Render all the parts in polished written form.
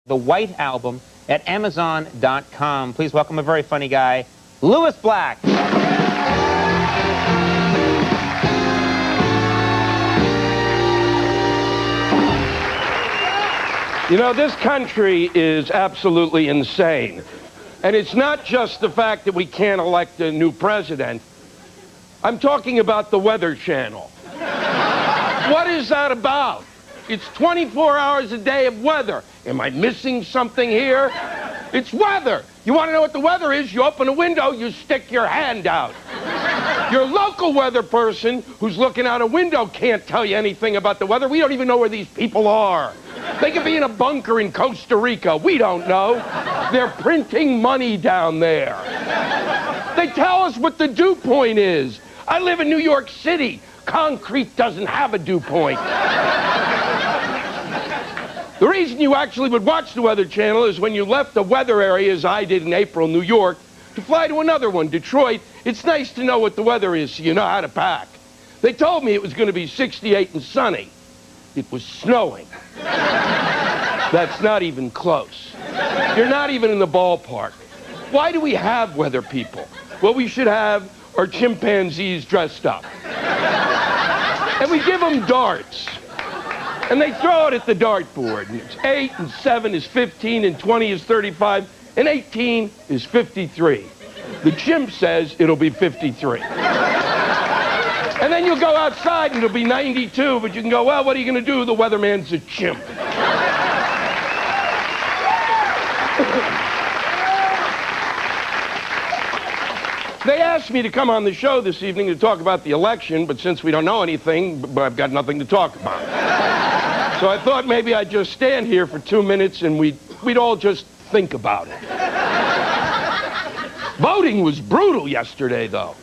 The White Album at Amazon.com. Please welcome a very funny guy, Lewis Black. You know, this country is absolutely insane. And it's not just the fact that we can't elect a new president. I'm talking about the Weather Channel. What is that about? It's 24 hours a day of weather. Am I missing something here? It's weather. You want to know what the weather is? You open a window, you stick your hand out. Your local weather person who's looking out a window can't tell you anything about the weather. We don't even know where these people are. They could be in a bunker in Costa Rica. We don't know. They're printing money down there. They tell us what the dew point is. I live in New York City. Concrete doesn't have a dew point. The reason you actually would watch the Weather Channel is when you left the weather area, as I did in April, New York, to fly to another one, Detroit. It's nice to know what the weather is so you know how to pack. They told me it was going to be 68 and sunny. It was snowing. That's not even close. You're not even in the ballpark. Why do we have weather people? What we should have are chimpanzees dressed up. And we give them darts. And they throw it at the dartboard. And it's 8 and 7 is 15 and 20 is 35 and 18 is 53. The chimp says it'll be 53. And then you'll go outside and it'll be 92, but you can go, well, what are you going to do? The weatherman's a chimp. They asked me to come on the show this evening to talk about the election, but since we don't know anything, I've got nothing to talk about. So I thought maybe I'd just stand here for 2 minutes and we'd all just think about it. Voting was brutal yesterday, though.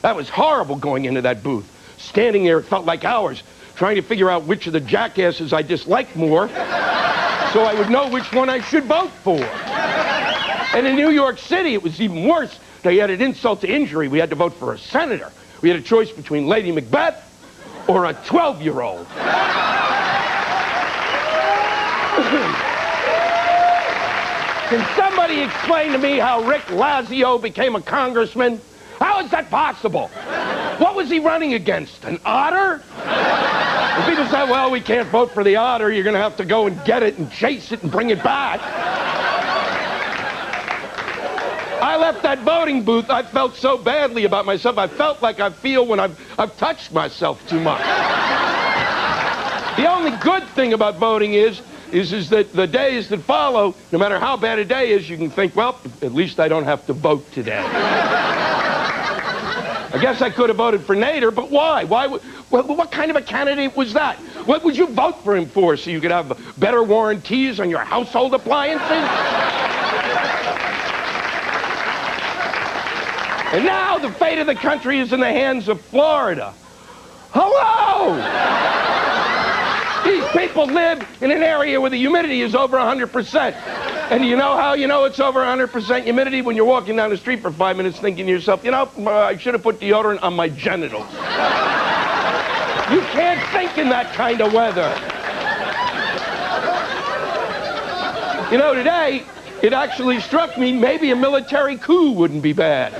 That was horrible going into that booth. Standing there, it felt like hours, trying to figure out which of the jackasses I disliked more so I would know which one I should vote for. And in New York City, it was even worse. They added insult to injury. We had to vote for a senator. We had a choice between Lady Macbeth or a 12-year-old. Can somebody explain to me how Rick Lazio became a congressman? How is that possible? What was he running against? An otter? And people say, well, we can't vote for the otter. You're going to have to go and get it and chase it and bring it back. I left that voting booth. I felt so badly about myself. I felt like I feel when I've touched myself too much. The only good thing about voting is that the days that follow, no matter how bad a day is, you can think, well, at least I don't have to vote today. I guess I could have voted for Nader, but why? What kind of a candidate was that? What would you vote for him for? So you could have better warranties on your household appliances? And now the fate of the country is in the hands of Florida. Hello! These people live in an area where the humidity is over 100%. And you know how you know it's over 100% humidity? When you're walking down the street for 5 minutes thinking to yourself, you know, I should have put deodorant on my genitals. You can't think in that kind of weather. You know, today, it actually struck me maybe a military coup wouldn't be bad.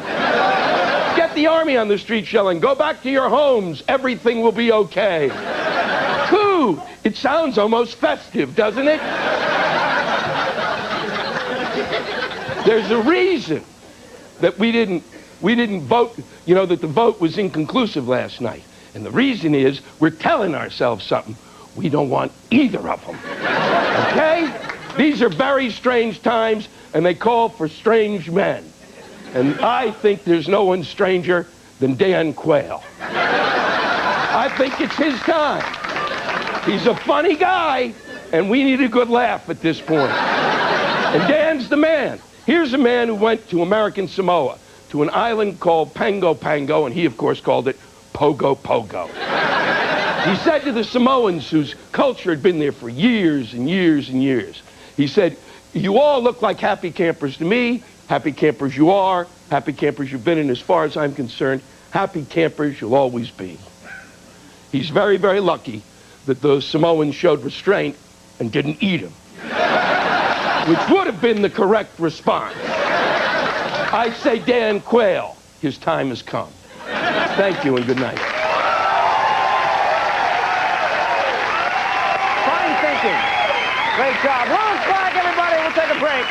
Get the army on the street yelling, go back to your homes, everything will be okay. Coup! It sounds almost festive, doesn't it? There's a reason that we didn't vote, you know, that the vote was inconclusive last night. And the reason is we're telling ourselves something. We don't want either of them. Okay? These are very strange times, and they call for strange men. And I think there's no one stranger than Dan Quayle. I think it's his time. He's a funny guy, and we need a good laugh at this point. And Dan's the man. Here's a man who went to American Samoa, to an island called Pango Pango, and he, of course, called it Pogo Pogo. He said to the Samoans, whose culture had been there for years and years and years, he said, you all look like happy campers to me. Happy campers you are. Happy campers you've been, and as far as I'm concerned, happy campers you'll always be. He's very, very lucky that those Samoans showed restraint and didn't eat him. which would have been the correct response. I say, Dan Quayle, his time has come. Thank you and good night. Fine thinking. Great job. Louis Black, everybody. We'll take a break.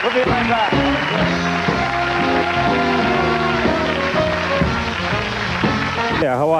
We'll be right back. Yeah, Hawaii.